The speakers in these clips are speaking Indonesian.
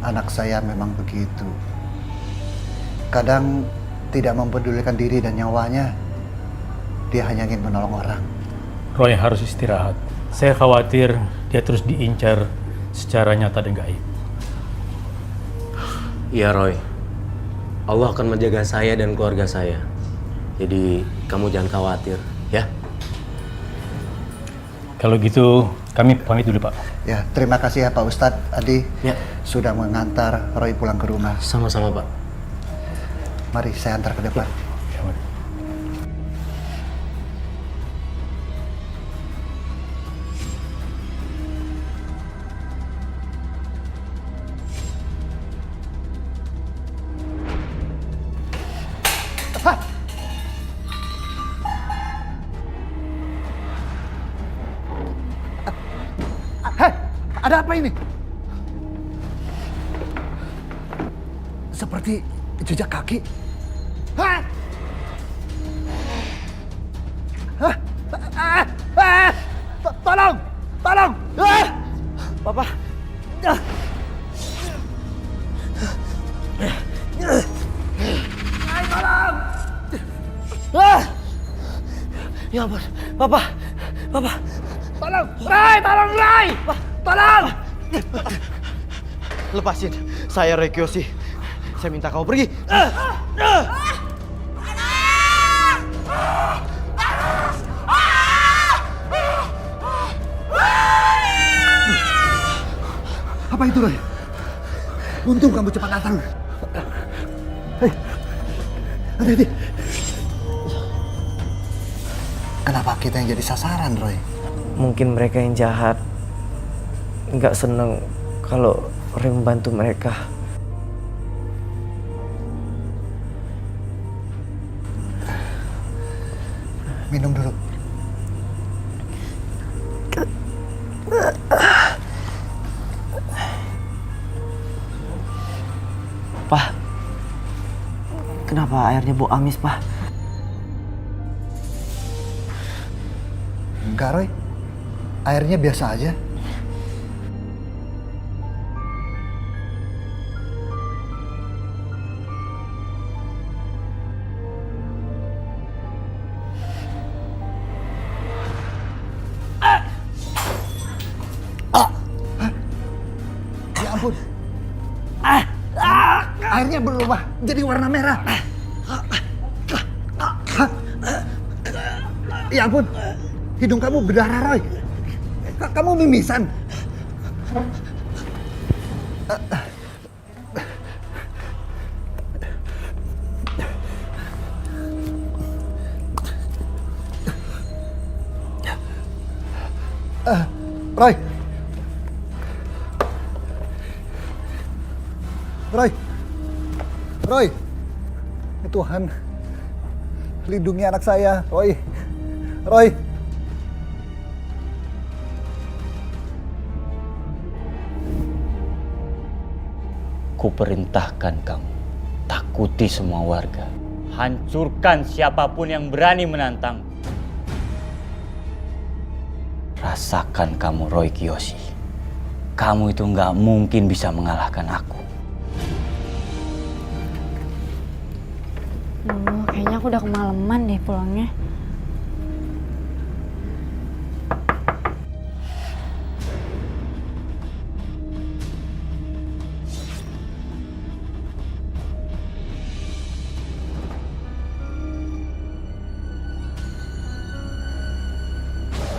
Anak saya memang begitu. Kadang tidak mempedulikan diri dan nyawanya. Dia hanya ingin menolong orang. Roy harus istirahat. Saya khawatir dia terus diincar secara nyata dan gaib. Iya Roy, Allah akan menjaga saya dan keluarga saya. Jadi kamu jangan khawatir, ya? Kalau gitu, kami pamit dulu, Pak. Ya, terima kasih ya Pak Ustadz Adi. Ya. Sudah mengantar Roy pulang ke rumah. Sama-sama, Pak. Mari saya antar ke depan. Ya, mari. Hei, ada apa ini? Seperti jejak kaki. Hah? Hah? Tolong! Tolong! Papa. Tolong! Ya ampun, Papa. Papa. Tolong! Ray! Tolong, Ray! Tolong! Lepasin. Saya Roy Kiyoshi. Saya minta kau pergi. Apa itu, Roy? Untung kamu cepat datang. Hei, hati-hati. Kenapa kita yang jadi sasaran, Roy? Mungkin mereka yang jahat nggak seneng kalau Roy membantu mereka. Minum dulu. Pak, kenapa airnya bau amis, Pak? Enggak, Roy. Airnya biasa aja. Ya ampun. Airnya berubah jadi warna merah. Ya ampun. Hidung kamu berdarah, Roy. Kamu mimisan. Roy. Roy. Roy. Ya Tuhan. Lindungi anak saya, Roy. Roy. Kuperintahkan kamu, takuti semua warga. Hancurkan siapapun yang berani menantang. Rasakan kamu Roy Kiyoshi. Kamu itu nggak mungkin bisa mengalahkan aku. Kayaknya aku udah kemalaman deh pulangnya.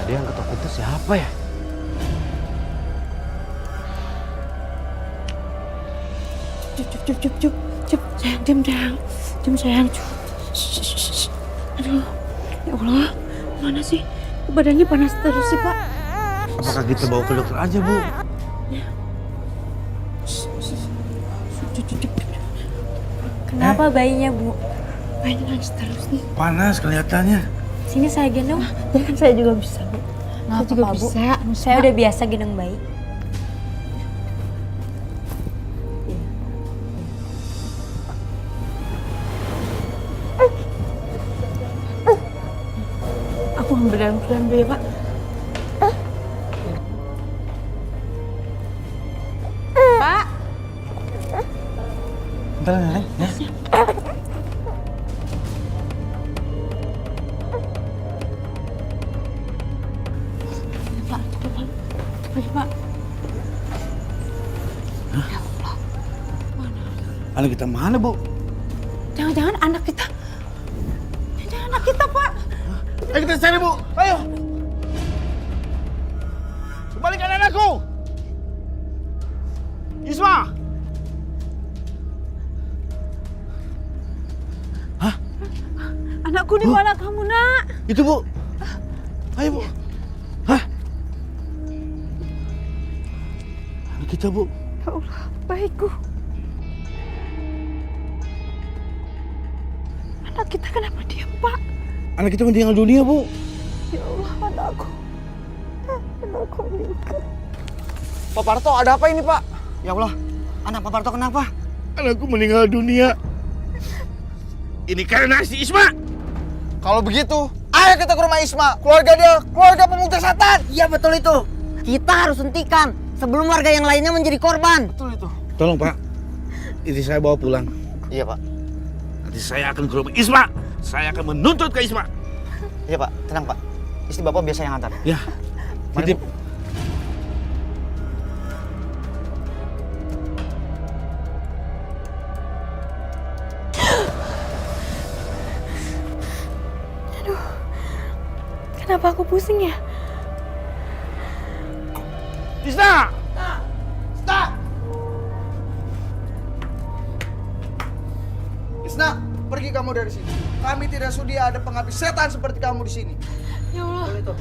Tadi yang ketok itu siapa ya? Cup, sayang, diam sayang, cup. Aduh, ya Allah, mana sih? Badannya panas terus sih, Pak. Apakah kita bawa ke dokter aja, Bu? Cup. Kenapa bayinya, Bu? Bayinya nangis terus nih. Panas kelihatannya. Sini saya gendong. Ya kan saya juga bisa, Bu. Saya juga bisa. Saya udah biasa gendong bayi. Aku ambil dalam dulu ya, Pak. Pak. Bentar, Neng. Ya. Pak, coba Pak. Anak kita mana, Bu? Jangan-jangan anak kita. Jangan anak kita, Pak. Ayo kita cari, Bu. Ayo. Kembalikan anakku. Isma. Anakku di mana kamu, Nak? Itu, Bu. Ayo, Bu. Hah? Anak kita, Bu. Ya Allah, baikku. Anak kita kenapa diam, Pak? Anak kita meninggal dunia, Bu. Ya Allah, anakku. Anakku meninggal. Pak Parto, ada apa ini, Pak? Ya Allah, anak Pak Parto kenapa? Anakku meninggal dunia. Ini karena si Isma. Kalau begitu, ayo kita ke rumah Isma. Keluarga dia, keluarga pemuda setan. Iya betul itu. Kita harus hentikan sebelum warga yang lainnya menjadi korban. Betul itu. Tolong, Pak. Istri saya bawa pulang. Iya, Pak. Nanti saya akan ke rumah Isma. Saya akan menuntut ke Isma. Iya, Pak. Tenang, Pak. Istri Bapak biasa yang antar. Ya. Titip. Kenapa aku pusing ya? Isna! Isna, pergi kamu dari sini. Kami tidak sudi ada penghabis setan seperti kamu di sini. Ya Allah.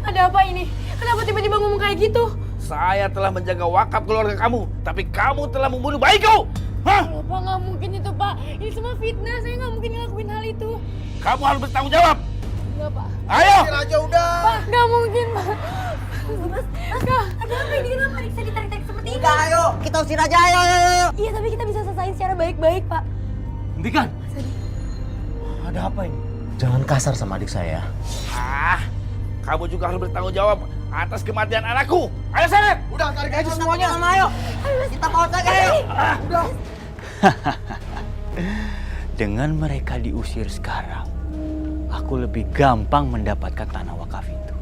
Ada apa ini? Kenapa tiba-tiba ngomong kayak gitu? Saya telah menjaga wakaf keluarga kamu, tapi kamu telah membunuh bayiku. Hah? Pak, nggak mungkin itu, Pak. Ini semua fitnah. Saya nggak mungkin ngelakuin hal itu. Kamu harus bertanggung jawab. Enggak, Pak. Ayo! Raja udah. Pak, nggak mungkin, Pak. Kak, Ada apa ini? Kenapa bisa ditarik-tarik seperti ini? Udah, ayo. Kita usir aja, ayo. iya, tapi kita bisa selesaiin secara baik-baik, Pak. Hentikan. Ada apa ini? Jangan kasar sama adik saya. Kamu juga harus bertanggung jawab atas kematian anakku. Ayo, Seret! Udah, tarik aja semuanya. Sama, ayo. Kita bawa saja, ayo. Udah. Dengan mereka diusir sekarang, aku lebih gampang mendapatkan tanah wakaf itu.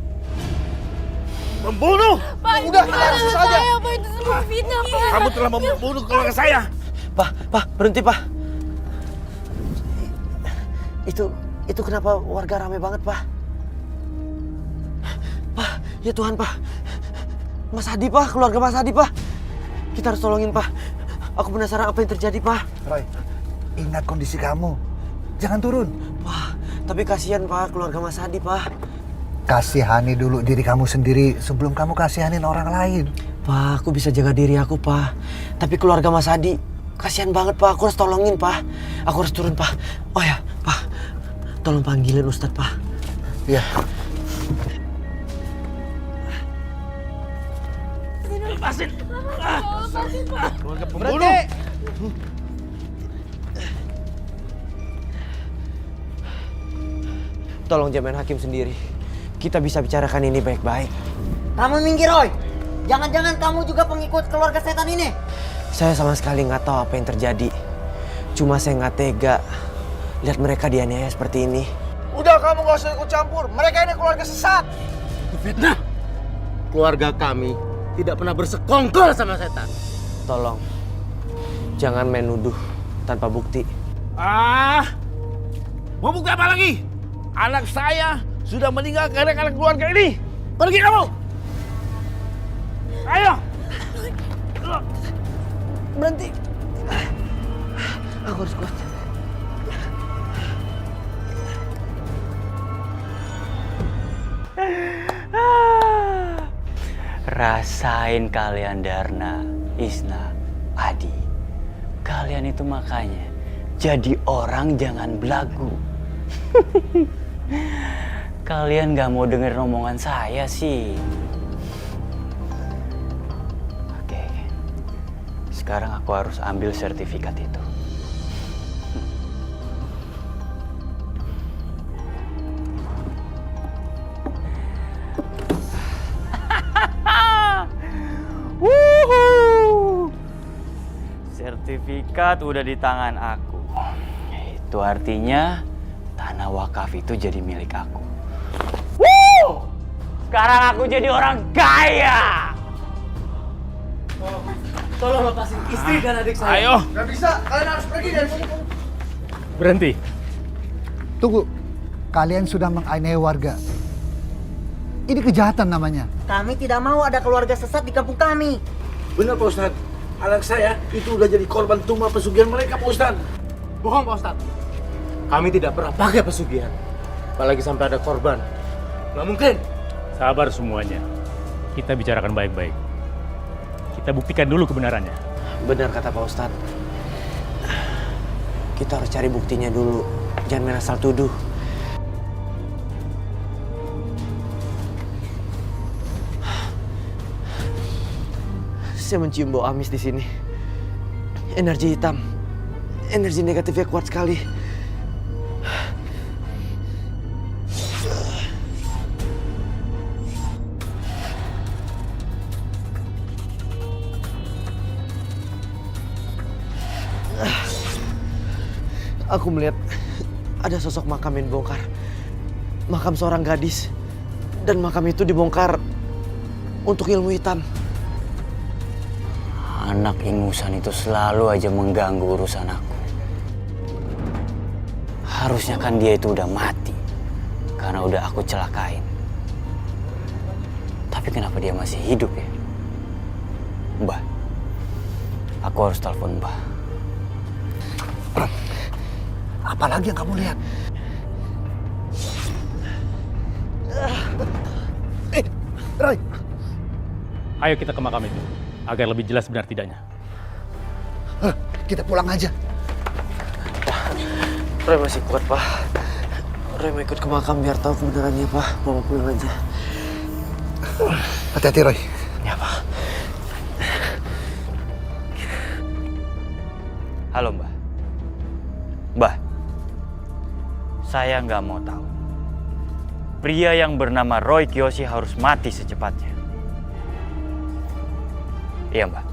Membunuh! Pak, Udah, itu kita bukan harus salah saja. saya, Pak. Itu semua fitnah, Pak. Kamu telah membunuh keluarga saya. Pak, berhenti, Pak. Itu kenapa warga rame banget, Pak? Pak, ya Tuhan, Pak. Mas Hadi, Pak, keluarga Mas Hadi, Pak. Kita harus tolongin, Pak. Aku penasaran apa yang terjadi, Pak. Roy, ingat kondisi kamu. Jangan turun. Pak, tapi kasihan, Pak, keluarga Mas Hadi, Pak. Kasihani dulu diri kamu sendiri sebelum kamu kasihanin orang lain. Pak, aku bisa jaga diri aku, Pak. Tapi keluarga Mas Hadi, kasihan banget, Pak. Aku harus tolongin, Pak. Aku harus turun, Pak. Oh ya, Pak. Tolong panggilin Ustadz, Pak. Iya. Lepasin! Lepasin, Pak. Keluarga pembunuh! Tolong jamain hakim sendiri. Kita bisa bicarakan ini baik-baik. Kamu minggir, Roy. Jangan-jangan kamu juga pengikut keluarga setan ini. Saya sama sekali nggak tahu apa yang terjadi. Cuma saya nggak tega lihat mereka dianiaya seperti ini. Udah, kamu gak usah ikut campur. Mereka ini keluarga sesat. Fitnah. Keluarga kami tidak pernah bersekongkol sama setan. Tolong, jangan main nuduh tanpa bukti. Mau bukti apa lagi? Anak saya sudah meninggal karena keluarga ini. Pergi kamu! Ayo! Berhenti. Aku harus kuat. Rasain kalian Darna, Isna, Adi. Kalian itu makanya jadi orang jangan belagu. Kalian gak mau denger omongan saya sih. Oke. Sekarang aku harus ambil sertifikat itu. Sertifikat udah di tangan aku. Itu artinya tanah wakaf itu jadi milik aku. Sekarang aku jadi orang kaya. Tolong lepasin istri dan adik saya. Ayo. Gak bisa, kalian harus pergi dari sini. Berhenti. Tunggu, kalian sudah menganiaya warga. Ini kejahatan namanya. Kami tidak mau ada keluarga sesat di kampung kami. Benar Pak Ustadz. Anak saya itu udah jadi korban tumbal pesugihan mereka Pak Ustadz. Bohong Pak Ustadz. Kami tidak pernah pakai pesugihan. Apalagi sampai ada korban. Nggak mungkin. Sabar semuanya. Kita bicarakan baik-baik. Kita buktikan dulu kebenarannya. Benar kata Pak Ustadz. Kita harus cari buktinya dulu. Jangan main asal tuduh. Saya mencium bau amis di sini. Energi hitam. Energi negatifnya kuat sekali. Aku melihat ada sosok makam yang dibongkar. Makam seorang gadis. Dan makam itu dibongkar untuk ilmu hitam. Anak ingusan itu selalu aja mengganggu urusan aku. Harusnya kan dia itu udah mati. Karena udah aku celakain. Tapi kenapa dia masih hidup ya? Mbah, aku harus telepon Mbah. Apalagi yang kamu lihat? Roy, Ayo kita ke makam itu, agar lebih jelas benar tidaknya. kita pulang aja. Roy masih kuat, Pak. Roy mau ikut ke makam biar tahu kebenarannya, Pak. Mau pulang aja. Hati-hati, Roy. Ya, Pak. Halo Mbah. Mbah, saya nggak mau tahu. Pria yang bernama Roy Kiyoshi harus mati secepatnya. Iya Mbah.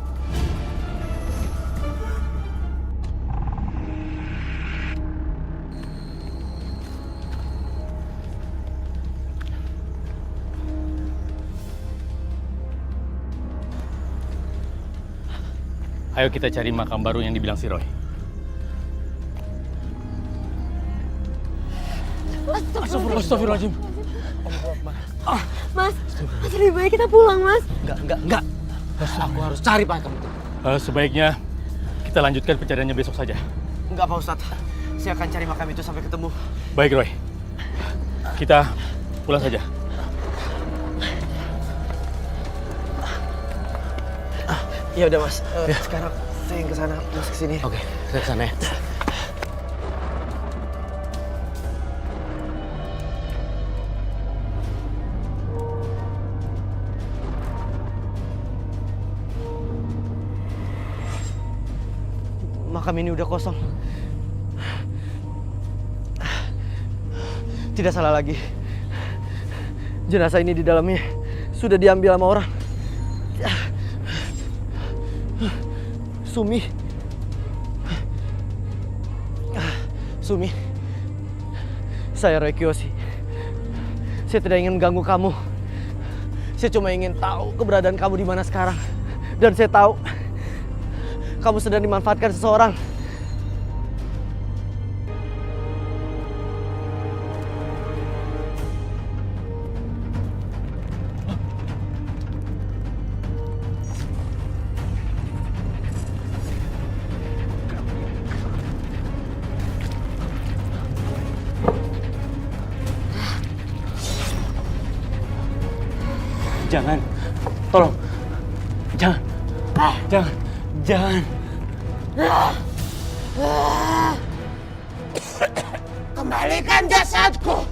Ayo kita cari makam baru yang dibilang si Roy. Astagfirullahaladzim. Mas, lebih baik kita pulang, Mas. Enggak. Aku harus cari makam itu. Sebaiknya kita lanjutkan pencariannya besok saja. Enggak, Pak Ustadz. Saya akan cari makam itu sampai ketemu. Baik Roy, kita pulang saja. Ya udah, Mas. Sekarang saya yang kesana, Mas kesini. Oke, saya kesana ya. Makam ini udah kosong. Tidak salah lagi. Jenazah ini di dalamnya sudah diambil sama orang. Sumi, saya Roy Kiyoshi. Saya tidak ingin mengganggu kamu. Saya cuma ingin tahu keberadaan kamu di mana sekarang. Dan saya tahu kamu sedang dimanfaatkan seseorang. Jangan, tolong, jangan. Kembalikan jasadku.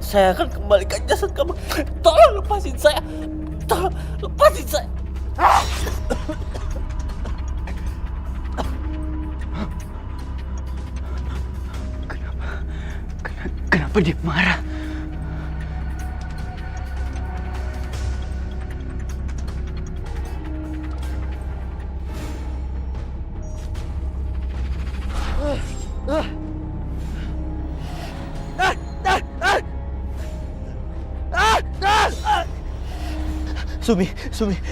Saya akan kembalikan jasad kamu. Tolong lepasin saya. Tolong lepasin saya. Kenapa dia marah? Sumi,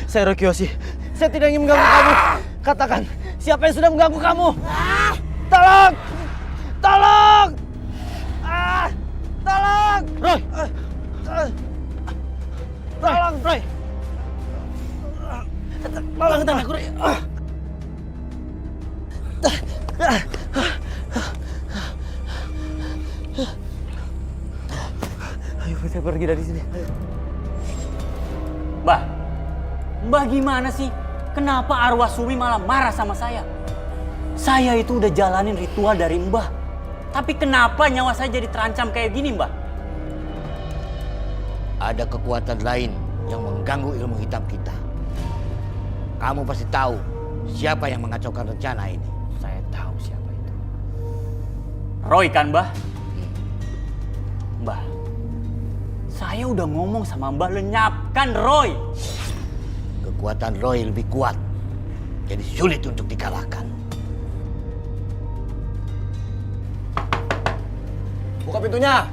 saya Roy Kiyoshi. Saya tidak ingin mengganggu kamu. Katakan, siapa yang sudah mengganggu kamu? Tolong! Tolong! Tolong! Roy! Tolong, Roy! Tolong aku, Roy! Ayo kita pergi dari sini. Mbah gimana sih? Kenapa arwah Sumi malah marah sama saya? Saya itu udah jalanin ritual dari Mbah. Tapi kenapa nyawa saya jadi terancam kayak gini, Mbah? Ada kekuatan lain yang mengganggu ilmu hitam kita. Kamu pasti tahu siapa yang mengacaukan rencana ini. Saya tahu siapa itu. Roy kan, Mbah? Mbah, saya udah ngomong sama Mbah lenyapkan Roy. Kekuatan Roy lebih kuat, jadi sulit untuk dikalahkan. Buka pintunya.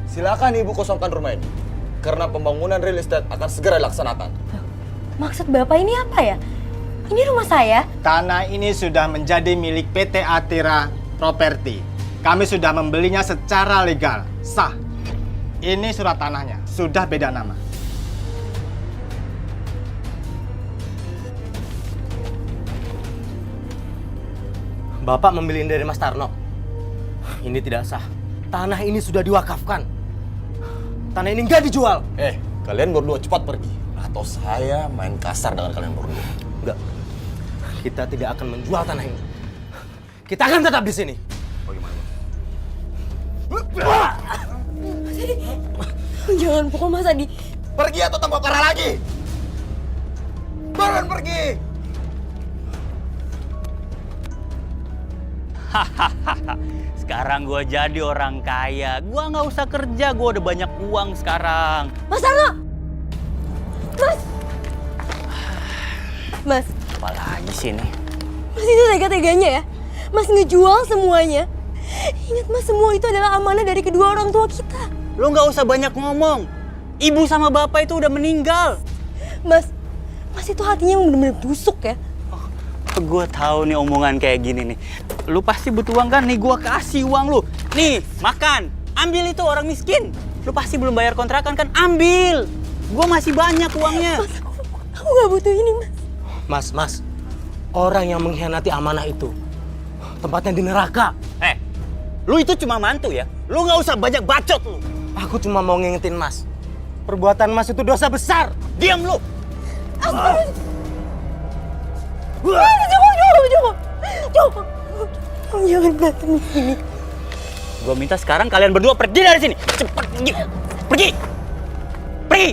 Silakan Ibu kosongkan rumah ini. Karena pembangunan real estate akan segera dilaksanakan. Maksud Bapak ini apa ya? Ini rumah saya. Tanah ini sudah menjadi milik PT Atira Property. Kami sudah membelinya secara legal, sah. Ini surat tanahnya, sudah beda nama. Bapak membeli ini dari Mas Tarno. Ini tidak sah. Tanah ini sudah diwakafkan. Tanah ini nggak dijual. Kalian berdua cepat pergi. Atau saya main kasar dengan kalian berdua. Enggak. Kita tidak akan menjual tanah ini. Kita akan tetap di sini. Jangan pukul Mas Adi. Pergi atau tambah parah lagi. Buruan pergi. Sekarang gue jadi orang kaya. Gue nggak usah kerja, gue udah banyak uang sekarang. Mas Tarno! Mas! Apalagi sih ini? Mas itu tega-teganya ya? Mas ngejual semuanya. Ingat Mas, semua itu adalah amanah dari kedua orang tua kita. Lo nggak usah banyak ngomong. Ibu sama bapak itu udah meninggal. Mas itu hatinya bener-bener busuk ya. Gue tahu nih omongan kayak gini nih. Lu pasti butuh uang kan? Nih gue kasih uang lu. Nih, makan. Ambil itu orang miskin. Lu pasti belum bayar kontrakan kan? Ambil. Gue masih banyak uangnya. Mas, aku gak butuh ini, Mas. Mas. Orang yang mengkhianati amanah itu tempatnya di neraka. Lu itu cuma mantu ya? Lu nggak usah banyak bacot lu. Aku cuma mau ngingetin Mas. Perbuatan Mas itu dosa besar. Diam lu. Jangan berantem di sini. Gue minta sekarang kalian berdua pergi dari sini. Cepat pergi. Pergi.